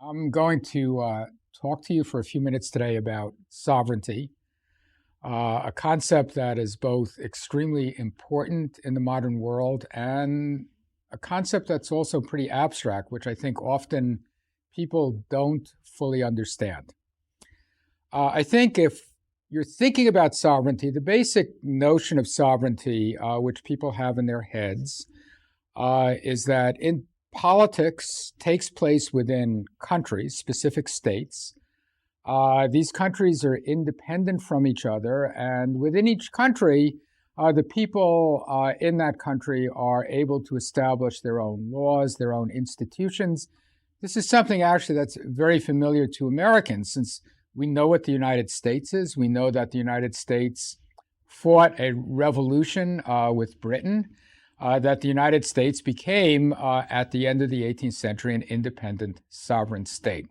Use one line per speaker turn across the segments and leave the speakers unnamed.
I'm going to talk to you for a few minutes today about sovereignty, a concept that is both extremely important in the modern world and a concept that's also pretty abstract, which I think often people don't fully understand. I think if you're thinking about sovereignty, the basic notion of sovereignty, which people have in their heads, is that in politics takes place within countries, specific states. These countries are independent from each other, and within each country, the people in that country are able to establish their own laws, their own institutions. This is something actually that's very familiar to Americans, since we know what the United States is. We know that the United States fought a revolution with Britain, that the United States became, at the end of the 18th century, an independent sovereign state.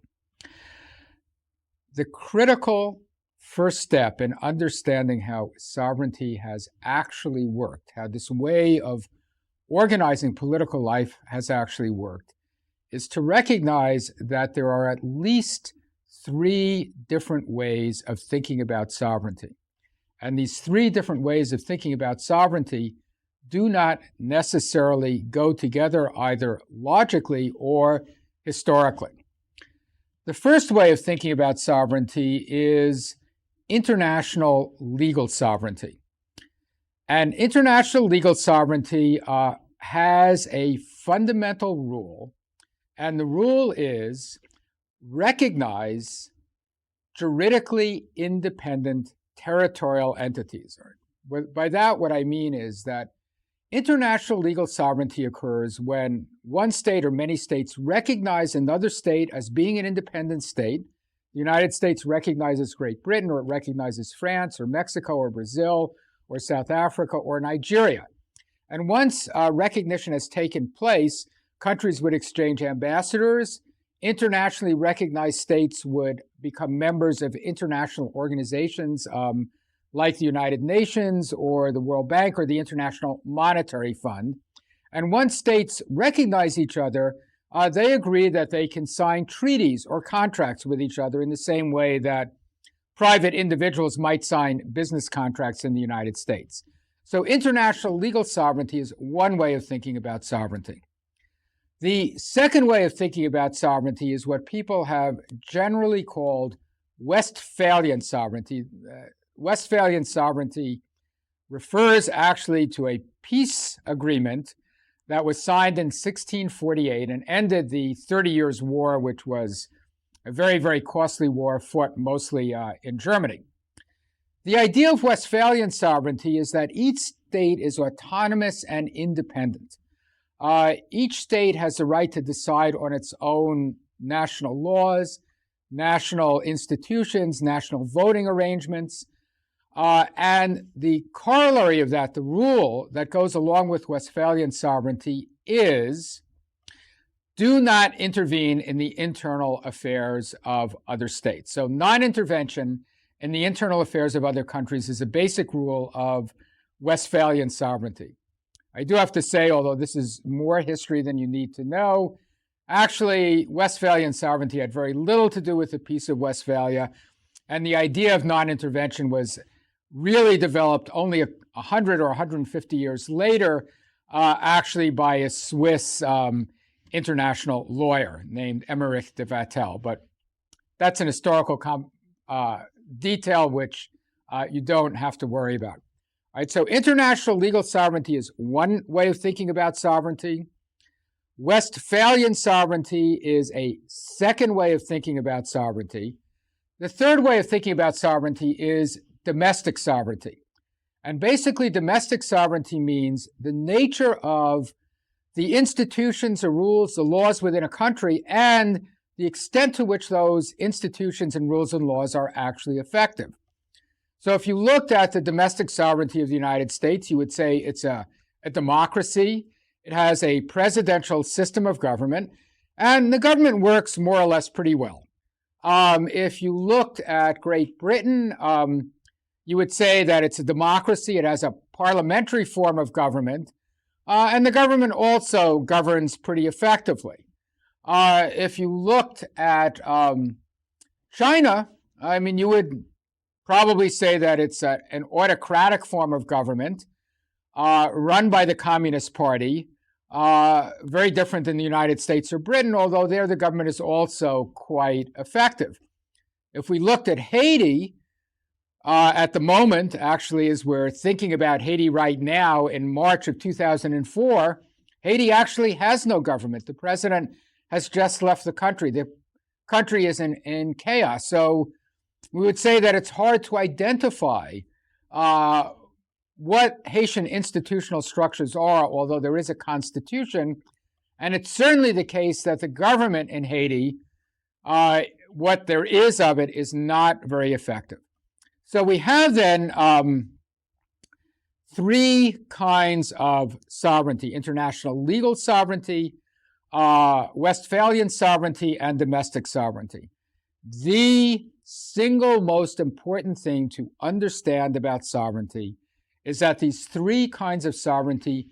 The critical first step in understanding how sovereignty has actually worked, how this way of organizing political life has actually worked, is to recognize that there are at least three different ways of thinking about sovereignty. And these three different ways of thinking about sovereignty do not necessarily go together either logically or historically. The first way of thinking about sovereignty is international legal sovereignty. And international legal sovereignty has a fundamental rule, and the rule is recognize juridically independent territorial entities. By that, what I mean is that international legal sovereignty occurs when one state or many states recognize another state as being an independent state. The United States recognizes Great Britain, or it recognizes France, or Mexico, or Brazil, or South Africa, or Nigeria. And once recognition has taken place, countries would exchange ambassadors. Internationally recognized states would become members of international organizations like the United Nations or the World Bank or the International Monetary Fund. And once states recognize each other, they agree that they can sign treaties or contracts with each other in the same way that private individuals might sign business contracts in the United States. So international legal sovereignty is one way of thinking about sovereignty. The second way of thinking about sovereignty is what people have generally called Westphalian sovereignty. Westphalian sovereignty refers actually to a peace agreement that was signed in 1648 and ended the 30 Years' War, which was a very, very costly war fought mostly in Germany. The idea of Westphalian sovereignty is that each state is autonomous and independent. Each state has the right to decide on its own national laws, national institutions, national voting arrangements. And the corollary of that, the rule that goes along with Westphalian sovereignty, is do not intervene in the internal affairs of other states. So non-intervention in the internal affairs of other countries is a basic rule of Westphalian sovereignty. I do have to say, although this is more history than you need to know, actually Westphalian sovereignty had very little to do with the Peace of Westphalia, and the idea of non-intervention was really developed only 100 or 150 years later, actually by a Swiss international lawyer named Emmerich de Vattel. But that's an historical detail which you don't have to worry about. All right, so international legal sovereignty is one way of thinking about sovereignty. Westphalian sovereignty is a second way of thinking about sovereignty. The third way of thinking about sovereignty is domestic sovereignty. And basically, domestic sovereignty means the nature of the institutions, the rules, the laws within a country, and the extent to which those institutions and rules and laws are actually effective. So if you looked at the domestic sovereignty of the United States, you would say it's a democracy. It has a presidential system of government, and the government works more or less pretty well. If you looked at Great Britain, you would say that it's a democracy. It has a parliamentary form of government, and the government also governs pretty effectively. If you looked at China, I mean, you would probably say that it's an autocratic form of government run by the Communist Party, very different than the United States or Britain, although there the government is also quite effective. If we looked at Haiti, at the moment, actually, as we're thinking about Haiti right now in March of 2004, Haiti actually has no government. The president has just left the country. The country is in chaos. So we would say that it's hard to identify what Haitian institutional structures are, although there is a constitution. And it's certainly the case that the government in Haiti, what there is of it, is not very effective. So we have then three kinds of sovereignty: international legal sovereignty, Westphalian sovereignty, and domestic sovereignty. The single most important thing to understand about sovereignty is that these three kinds of sovereignty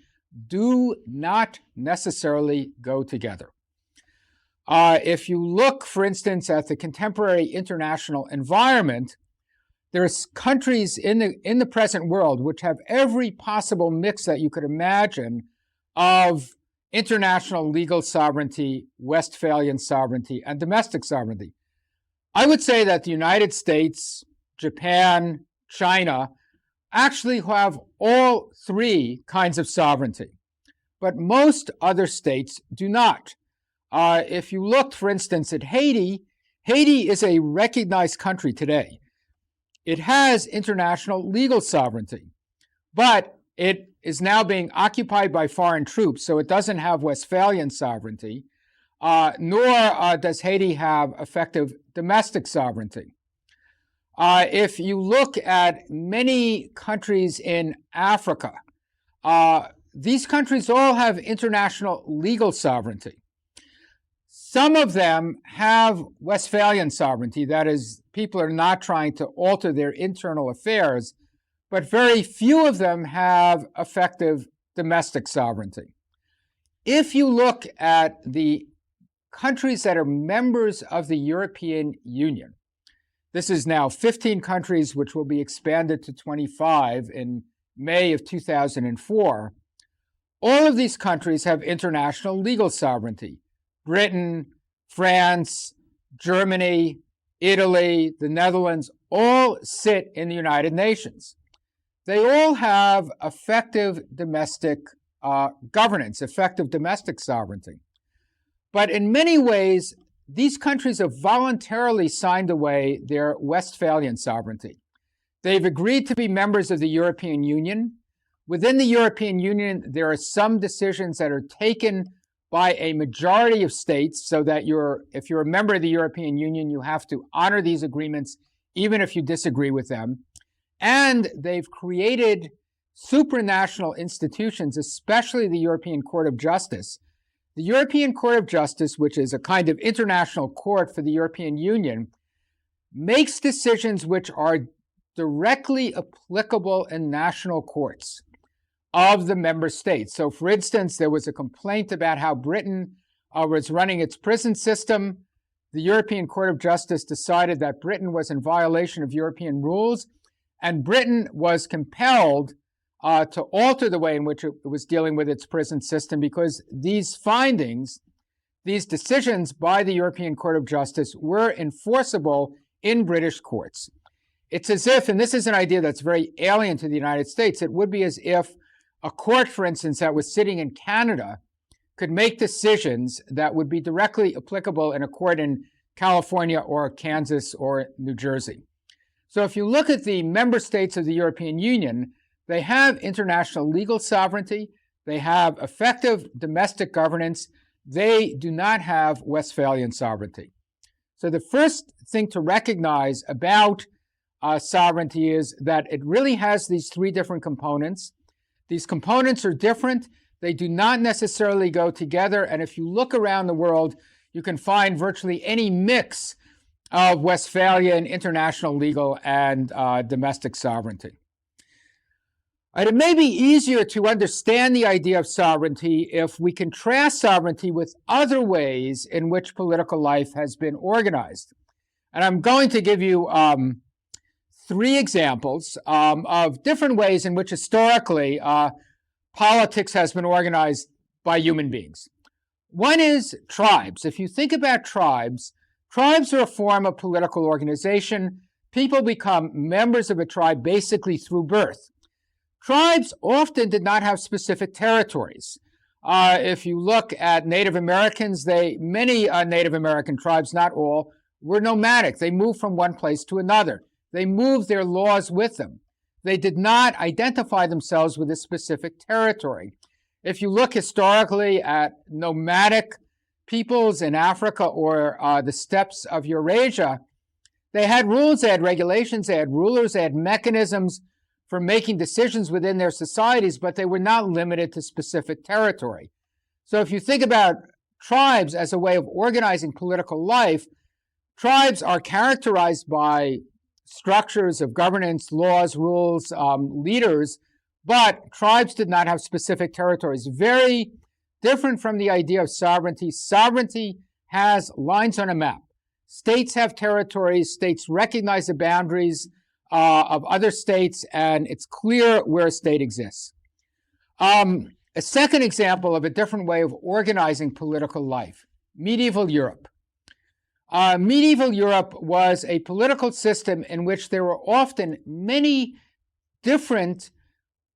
do not necessarily go together. If you look, for instance, at the contemporary international environment, there's countries in the present world which have every possible mix that you could imagine of international legal sovereignty, Westphalian sovereignty, and domestic sovereignty. I would say that the United States, Japan, China actually have all three kinds of sovereignty, but most other states do not. If you look, for instance, at Haiti, Haiti is a recognized country today. It has international legal sovereignty, but it is now being occupied by foreign troops, so it doesn't have Westphalian sovereignty, nor does Haiti have effective domestic sovereignty. If you look at many countries in Africa, these countries all have international legal sovereignty. Some of them have Westphalian sovereignty, that is, people are not trying to alter their internal affairs, but very few of them have effective domestic sovereignty. If you look at the countries that are members of the European Union, this is now 15 countries, which will be expanded to 25 in May of 2004. All of these countries have international legal sovereignty. Britain, France, Germany, Italy, the Netherlands, all sit in the United Nations. They all have effective domestic governance, effective domestic sovereignty. But in many ways, these countries have voluntarily signed away their Westphalian sovereignty. They've agreed to be members of the European Union. Within the European Union, there are some decisions that are taken by a majority of states, so that if you're a member of the European Union, you have to honor these agreements, even if you disagree with them. And they've created supranational institutions, especially the European Court of Justice. The European Court of Justice, which is a kind of international court for the European Union, makes decisions which are directly applicable in national courts of the member states. So, for instance, there was a complaint about how Britain was running its prison system. The European Court of Justice decided that Britain was in violation of European rules, and Britain was compelled to alter the way in which it was dealing with its prison system, because these findings, these decisions by the European Court of Justice, were enforceable in British courts. It's as if, and this is an idea that's very alien to the United States, it would be as if a court, for instance, that was sitting in Canada could make decisions that would be directly applicable in a court in California or Kansas or New Jersey. So if you look at the member states of the European Union, they have international legal sovereignty, they have effective domestic governance, they do not have Westphalian sovereignty. So the first thing to recognize about sovereignty is that it really has these three different components. These components are different. They do not necessarily go together. And if you look around the world, you can find virtually any mix of Westphalian, international legal, and domestic sovereignty. It may be easier to understand the idea of sovereignty if we contrast sovereignty with other ways in which political life has been organized. And I'm going to give you 3 examples of different ways in which historically politics has been organized by human beings. One is tribes. If you think about tribes, tribes are a form of political organization. People become members of a tribe basically through birth. Tribes often did not have specific territories. If you look at Native Americans, many Native American tribes, not all, were nomadic. They moved from one place to another. They moved their laws with them. They did not identify themselves with a specific territory. If you look historically at nomadic peoples in Africa or the steppes of Eurasia, they had rules, they had regulations, they had rulers, they had mechanisms for making decisions within their societies, but they were not limited to specific territory. So if you think about tribes as a way of organizing political life, tribes are characterized by structures of governance, laws, rules, leaders, but tribes did not have specific territories. Very different from the idea of sovereignty. Sovereignty has lines on a map. States have territories. States recognize the boundaries of other states, and it's clear where a state exists. A second example of a different way of organizing political life, medieval Europe. Medieval Europe was a political system in which there were often many different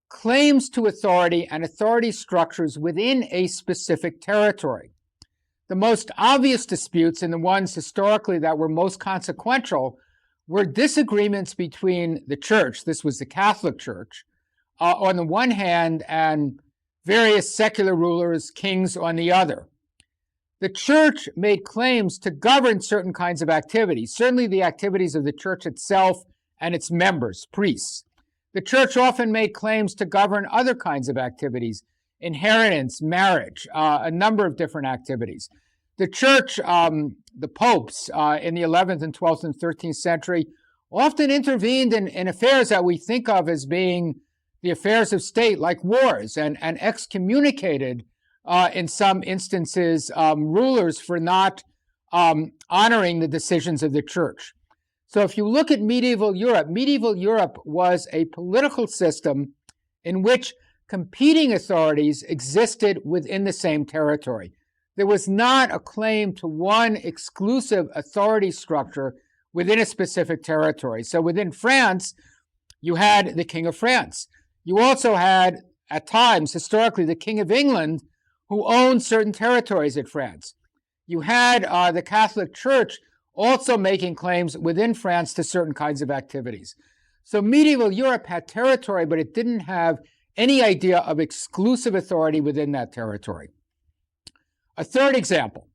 claims to authority and authority structures within a specific territory. The most obvious disputes, and the ones historically that were most consequential, were disagreements between the church, this was the Catholic Church, on the one hand, and various secular rulers, kings on the other. The church made claims to govern certain kinds of activities, certainly the activities of the church itself and its members, priests. The church often made claims to govern other kinds of activities, inheritance, marriage, a number of different activities. The church, the popes in the 11th and 12th and 13th century often intervened in affairs that we think of as being the affairs of state, like wars, and excommunicated, in some instances, rulers for not honoring the decisions of the church. So if you look at medieval Europe was a political system in which competing authorities existed within the same territory. There was not a claim to one exclusive authority structure within a specific territory. So within France, you had the King of France. You also had, at times, historically, the King of England, who owned certain territories in France. You had the Catholic Church also making claims within France to certain kinds of activities. So medieval Europe had territory, but it didn't have any idea of exclusive authority within that territory. A third example,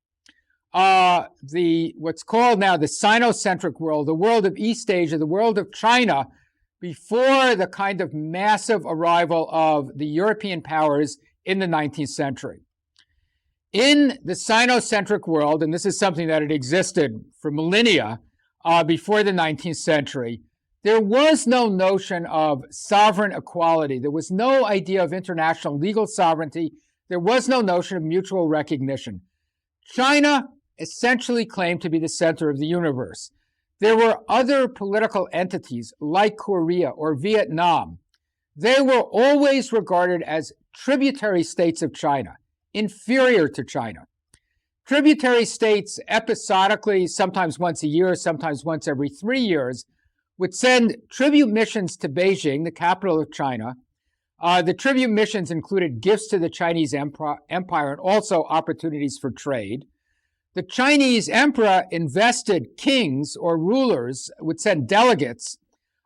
what's called now the Sinocentric world, the world of East Asia, the world of China, before the kind of massive arrival of the European powers in the 19th century. In the Sinocentric world, and this is something that had existed for millennia before the 19th century, there was no notion of sovereign equality. There was no idea of international legal sovereignty. There was no notion of mutual recognition. China essentially claimed to be the center of the universe. There were other political entities like Korea or Vietnam. They were always regarded as tributary states of China, inferior to China. Tributary states episodically, sometimes once a year, sometimes once every 3 years, would send tribute missions to Beijing, the capital of China. The tribute missions included gifts to the Chinese empire and also opportunities for trade. The Chinese emperor invested kings or rulers, would send delegates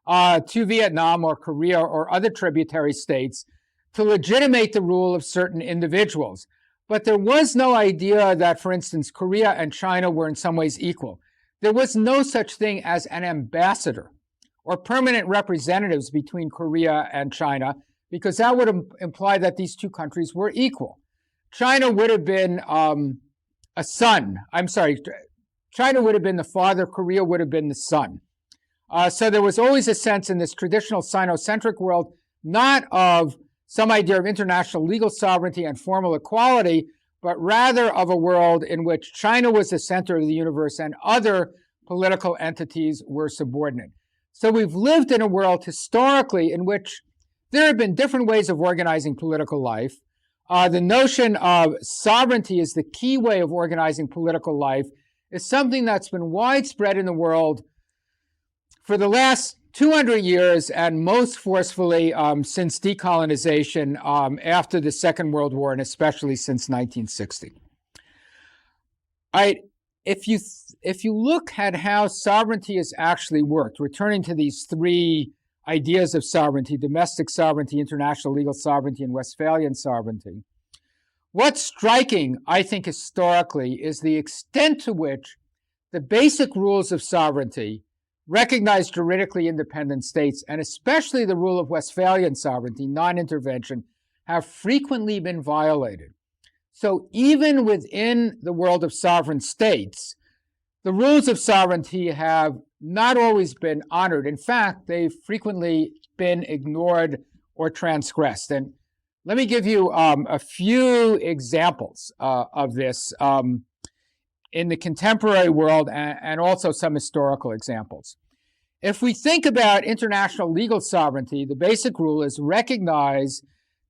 to Vietnam or Korea or other tributary states to legitimate the rule of certain individuals. But there was no idea that, for instance, Korea and China were in some ways equal. There was no such thing as an ambassador or permanent representatives between Korea and China, because that would imply that these two countries were equal. China would have been a son. China would have been the father, Korea would have been the son. So there was always a sense in this traditional Sinocentric world not of some idea of international legal sovereignty and formal equality, but rather of a world in which China was the center of the universe and other political entities were subordinate. So we've lived in a world historically in which there have been different ways of organizing political life. The notion of sovereignty as the key way of organizing political life is something that's been widespread in the world for the last 200 years, and most forcefully since decolonization after the Second World War, and especially since 1960. All right, if you look at how sovereignty has actually worked, returning to these three ideas of sovereignty: domestic sovereignty, international legal sovereignty, and Westphalian sovereignty, what's striking, I think, historically, is the extent to which the basic rules of sovereignty recognize juridically independent states, and especially the rule of Westphalian sovereignty, non-intervention, have frequently been violated. So even within the world of sovereign states, the rules of sovereignty have not always been honored. In fact, they've frequently been ignored or transgressed. And let me give you a few examples of this in the contemporary world, and also some historical examples. If we think about international legal sovereignty, the basic rule is recognize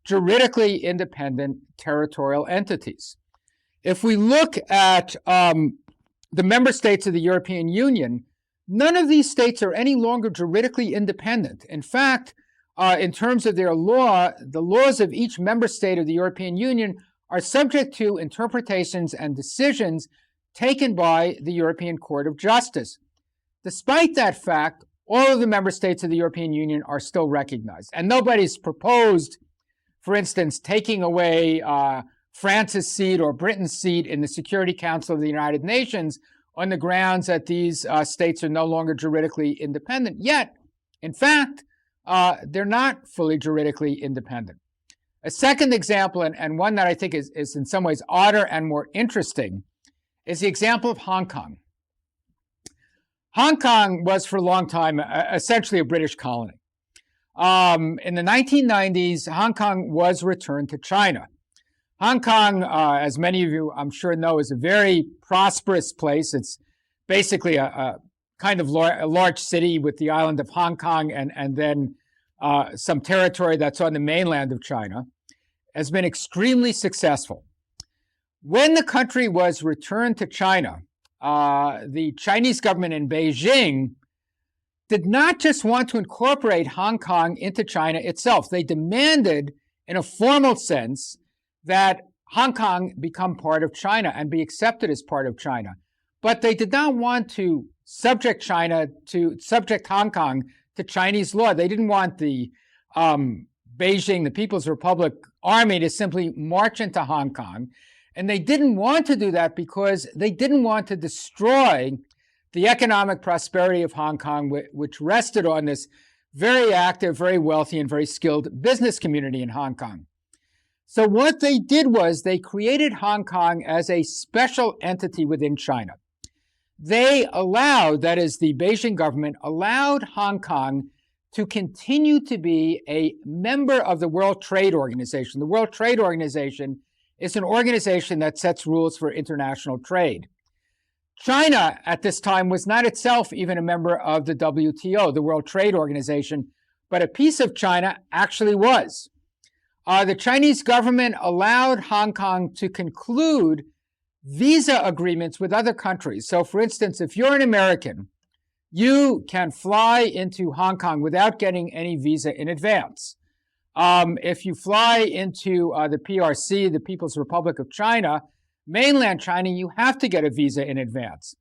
juridically independent territorial entities. If we look at the member states of the European Union, none of these states are any longer juridically independent. In fact, in terms of their law, the laws of each member state of the European Union are subject to interpretations and decisions taken by the European Court of Justice. Despite that fact, all of the member states of the European Union are still recognized. And nobody's proposed, for instance, taking away France's seat or Britain's seat in the Security Council of the United Nations on the grounds that these states are no longer juridically independent. Yet, in fact, they're not fully juridically independent. A second example, and one that I think is in some ways odder and more interesting, is the example of Hong Kong. Hong Kong was for a long time essentially a British colony. In the 1990s, Hong Kong was returned to China. Hong Kong, as many of you I'm sure know, is a very prosperous place. It's basically a kind of a large city with the island of Hong Kong and then some territory that's on the mainland of China. Has been extremely successful. When the country was returned to China, the Chinese government in Beijing did not just want to incorporate Hong Kong into China itself. They demanded, in a formal sense, that Hong Kong become part of China and be accepted as part of China. But they did not want to subject Hong Kong to Chinese law. They didn't want the Beijing, the People's Republic Army, to simply march into Hong Kong. And they didn't want to do that because they didn't want to destroy the economic prosperity of Hong Kong, which rested on this very active, very wealthy, and very skilled business community in Hong Kong. So what they did was they created Hong Kong as a special entity within China. They allowed, that is, the Beijing government allowed Hong Kong to continue to be a member of the World Trade Organization. The World Trade Organization is an organization that sets rules for international trade. China, at this time, was not itself even a member of the WTO, the World Trade Organization, but a piece of China actually was. The Chinese government allowed Hong Kong to conclude visa agreements with other countries. So, for instance, if you're an American, you can fly into Hong Kong without getting any visa in advance. If you fly into the PRC, the People's Republic of China, mainland China, you have to get a visa in advance.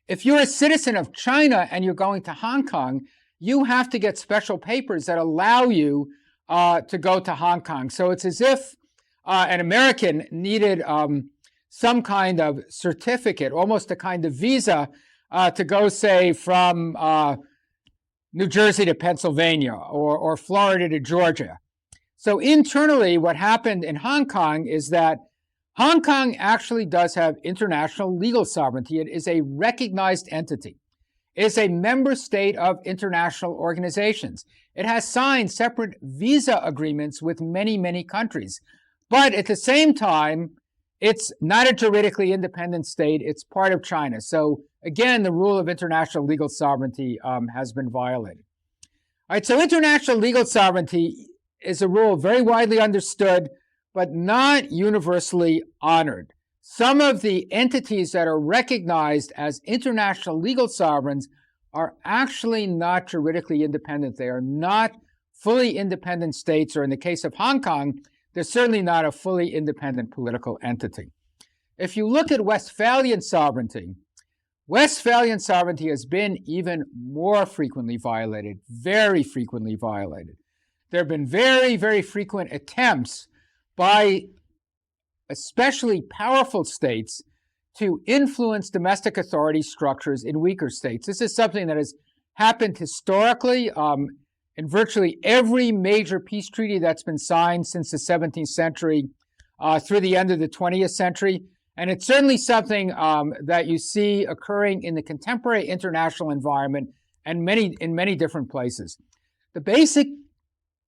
If you're a citizen of China and you're going to Hong Kong, you have to get special papers that allow you to go to Hong Kong. So it's as if an American needed some kind of certificate, almost a kind of visa, to go, say, from New Jersey to Pennsylvania or Florida to Georgia. So internally, what happened in Hong Kong is that Hong Kong actually does have international legal sovereignty. It is a recognized entity. is a member state of international organizations. It has signed separate visa agreements with many, many countries. But at the same time, it's not a juridically independent state. It's part of China. So again, the rule of international legal sovereignty has been violated. All right, so international legal sovereignty is a rule very widely understood, but not universally honored. Some of the entities that are recognized as international legal sovereigns are actually not juridically independent. They are not fully independent states, or in the case of Hong Kong, they're certainly not a fully independent political entity. If you look at Westphalian sovereignty has been even more frequently violated, very frequently violated. There have been very, very frequent attempts by especially powerful states to influence domestic authority structures in weaker states. This is something that has happened historically in virtually every major peace treaty that's been signed since the 17th century through the end of the 20th century. And it's certainly something that you see occurring in the contemporary international environment and in many different places. The basic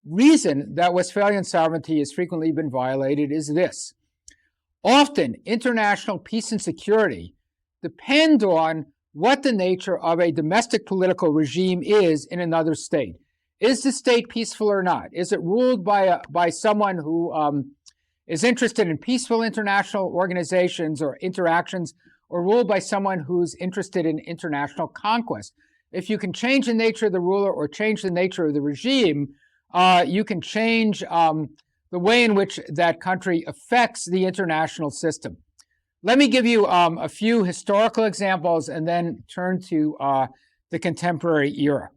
reason that Westphalian sovereignty has frequently been violated is this. Often, international peace and security depend on what the nature of a domestic political regime is in another state. Is the state peaceful or not? Is it ruled by someone who is interested in peaceful international organizations or interactions, or ruled by someone who's interested in international conquest? If you can change the nature of the ruler or change the nature of the regime, you can change the way in which that country affects the international system. Let me give you a few historical examples and then turn to the contemporary era.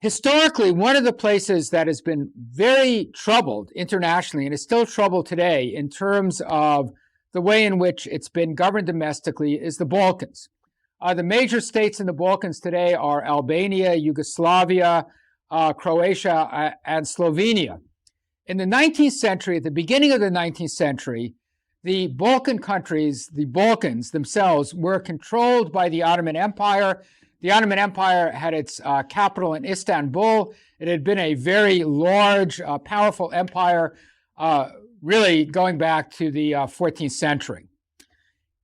Historically, one of the places that has been very troubled internationally and is still troubled today in terms of the way in which it's been governed domestically is the Balkans. The major states in the Balkans today are Albania, Yugoslavia, Croatia, and Slovenia. In the 19th century, at the beginning of the 19th century, the Balkan countries, the Balkans themselves, were controlled by the Ottoman Empire. The Ottoman Empire had its capital in Istanbul. It had been a very large, powerful empire, really going back to the 14th century.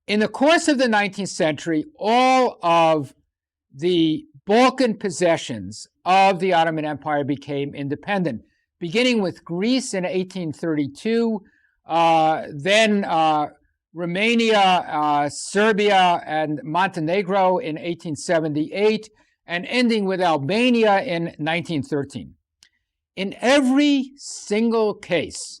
In the course of the 19th century, all of the Balkan possessions of the Ottoman Empire became independent, beginning with Greece in 1832, then Romania, Serbia, and Montenegro in 1878, and ending with Albania in 1913. In every single case,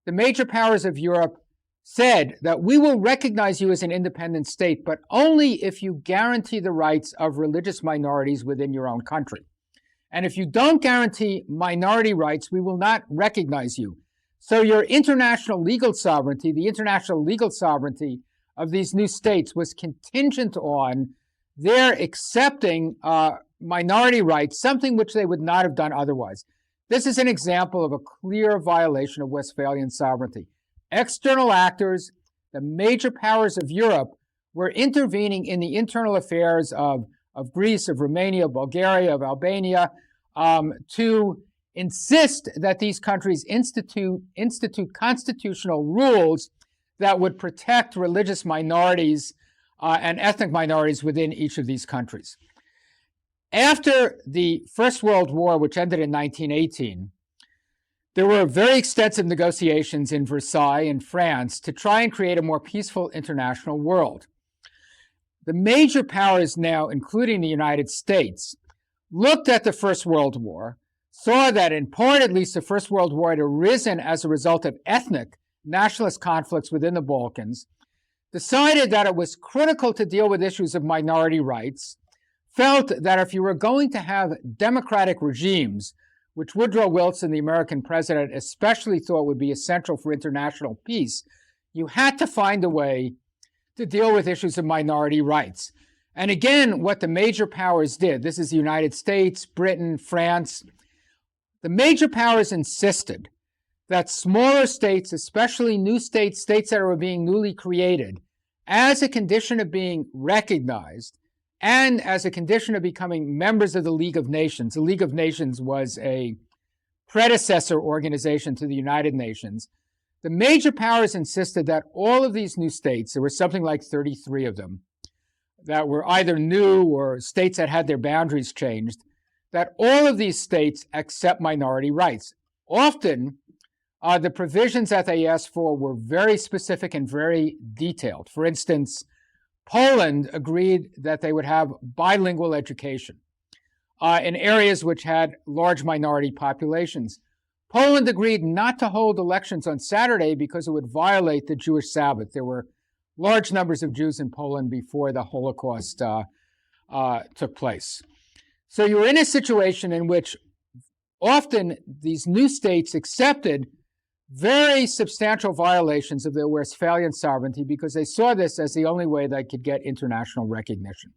the major powers of Europe said that we will recognize you as an independent state, but only if you guarantee the rights of religious minorities within your own country. And if you don't guarantee minority rights, we will not recognize you. So your international legal sovereignty, the international legal sovereignty of these new states, was contingent on their accepting minority rights, something which they would not have done otherwise. This is an example of a clear violation of Westphalian sovereignty. External actors, the major powers of Europe, were intervening in the internal affairs of Greece, of Romania, Bulgaria, of Albania, to insist that these countries institute constitutional rules that would protect religious minorities and ethnic minorities within each of these countries. After the First World War, which ended in 1918, there were very extensive negotiations in Versailles in France to try and create a more peaceful international world. The major powers now, including the United States, looked at the First World War, saw that in part at least the First World War had arisen as a result of ethnic nationalist conflicts within the Balkans, decided that it was critical to deal with issues of minority rights, felt that if you were going to have democratic regimes, which Woodrow Wilson, the American president, especially thought would be essential for international peace, you had to find a way to deal with issues of minority rights. And again, what the major powers did, this is the United States, Britain, France, the major powers insisted that smaller states, especially new states, states that were being newly created, as a condition of being recognized and as a condition of becoming members of the League of Nations. The League of Nations was a predecessor organization to the United Nations. The major powers insisted that all of these new states, there were something like 33 of them, that were either new or states that had their boundaries changed, that all of these states accept minority rights. Often, the provisions that they asked for were very specific and very detailed. For instance, Poland agreed that they would have bilingual education in areas which had large minority populations. Poland agreed not to hold elections on Saturday because it would violate the Jewish Sabbath. There were large numbers of Jews in Poland before the Holocaust took place. So you were in a situation in which often these new states accepted very substantial violations of their Westphalian sovereignty because they saw this as the only way they could get international recognition.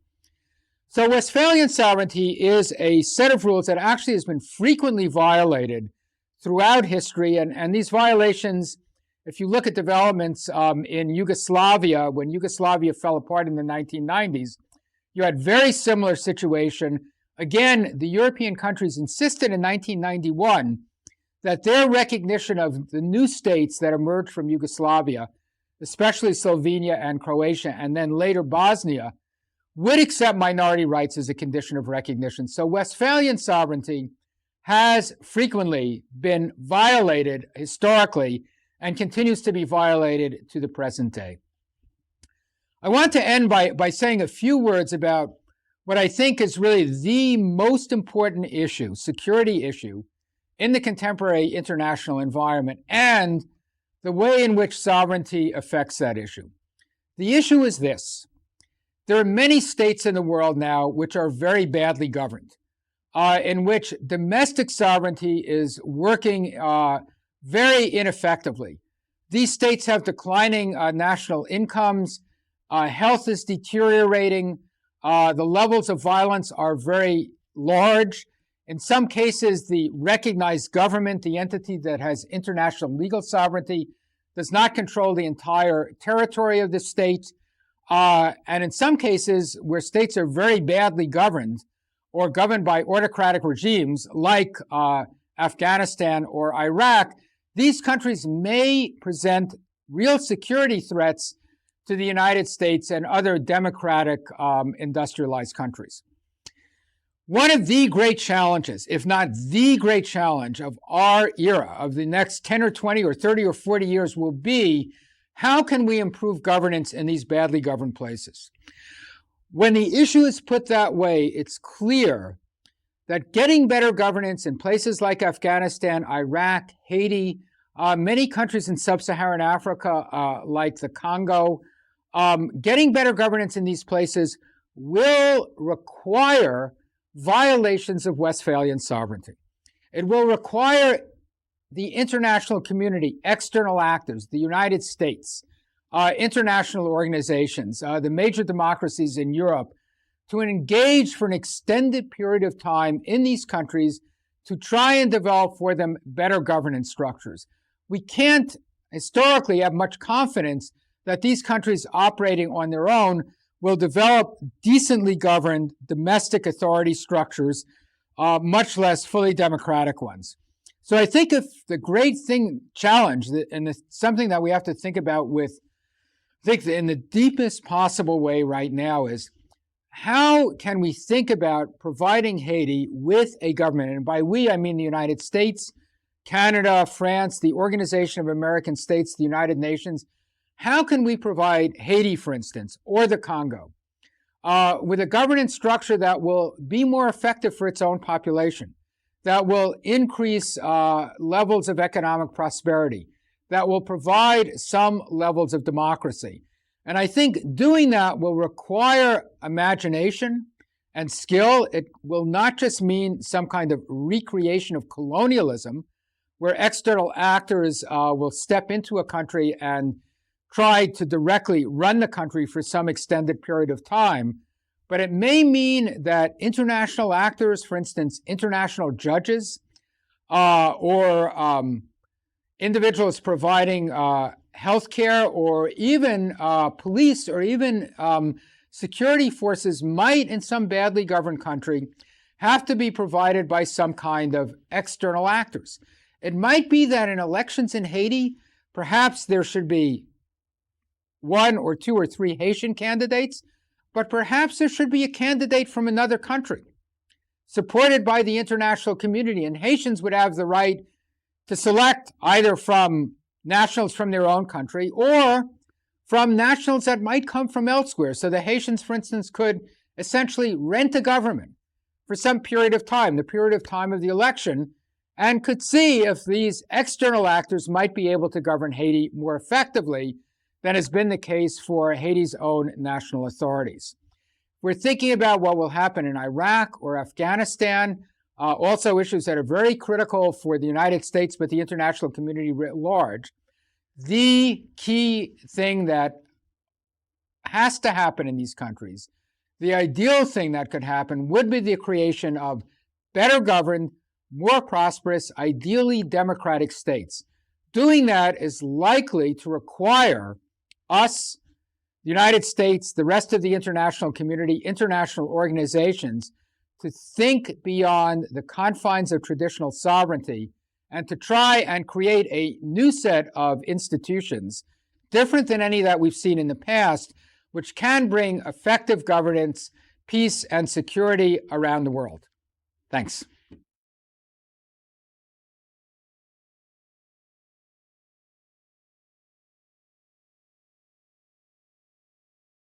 So Westphalian sovereignty is a set of rules that actually has been frequently violated throughout history, and these violations, if you look at developments in Yugoslavia, when Yugoslavia fell apart in the 1990s, you had very similar situation. Again, the European countries insisted in 1991 that their recognition of the new states that emerged from Yugoslavia, especially Slovenia and Croatia, and then later Bosnia, would accept minority rights as a condition of recognition. So Westphalian sovereignty has frequently been violated historically and continues to be violated to the present day. I want to end by saying a few words about what I think is really the most important issue, security issue, in the contemporary international environment and the way in which sovereignty affects that issue. The issue is this. There are many states in the world now which are very badly governed, in which domestic sovereignty is working very ineffectively. These states have declining national incomes, health is deteriorating, the levels of violence are very large. In some cases, the recognized government, the entity that has international legal sovereignty, does not control the entire territory of the state. And in some cases, where states are very badly governed or governed by autocratic regimes like Afghanistan or Iraq, these countries may present real security threats to the United States and other democratic industrialized countries. One of the great challenges, if not the great challenge of our era, of the next 10 or 20 or 30 or 40 years, will be how can we improve governance in these badly governed places? When the issue is put that way, it's clear that getting better governance in places like Afghanistan, Iraq, Haiti, many countries in sub-Saharan Africa, like the Congo, getting better governance in these places will require violations of Westphalian sovereignty. It will require the international community, external actors, the United States, international organizations, the major democracies in Europe, to engage for an extended period of time in these countries to try and develop for them better governance structures. We can't historically have much confidence that these countries operating on their own will develop decently governed domestic authority structures, much less fully democratic ones. So I think if the great challenge, and something that we have to think about in the deepest possible way right now is, how can we think about providing Haiti with a government? And by we, I mean the United States, Canada, France, the Organization of American States, the United Nations. How can we provide Haiti, for instance, or the Congo, with a governance structure that will be more effective for its own population, that will increase levels of economic prosperity, that will provide some levels of democracy? And I think doing that will require imagination and skill. It will not just mean some kind of recreation of colonialism, where external actors will step into a country and try to directly run the country for some extended period of time. But it may mean that international actors, for instance, international judges, or individuals providing healthcare, or even police, or even security forces might, in some badly governed country, have to be provided by some kind of external actors. It might be that in elections in Haiti, perhaps there should be 1 or 2 or 3 Haitian candidates, but perhaps there should be a candidate from another country, supported by the international community, and Haitians would have the right to select either from nationals from their own country or from nationals that might come from elsewhere. So the Haitians, for instance, could essentially rent a government for some period of time, the period of time of the election, and could see if these external actors might be able to govern Haiti more effectively than has been the case for Haiti's own national authorities. We're thinking about what will happen in Iraq or Afghanistan, also issues that are very critical for the United States, but the international community writ large. The key thing that has to happen in these countries, the ideal thing that could happen, would be the creation of better governed, more prosperous, ideally democratic states. Doing that is likely to require us, the United States, the rest of the international community, international organizations, to think beyond the confines of traditional sovereignty and to try and create a new set of institutions, different than any that we've seen in the past, which can bring effective governance, peace, and security around the world. Thanks.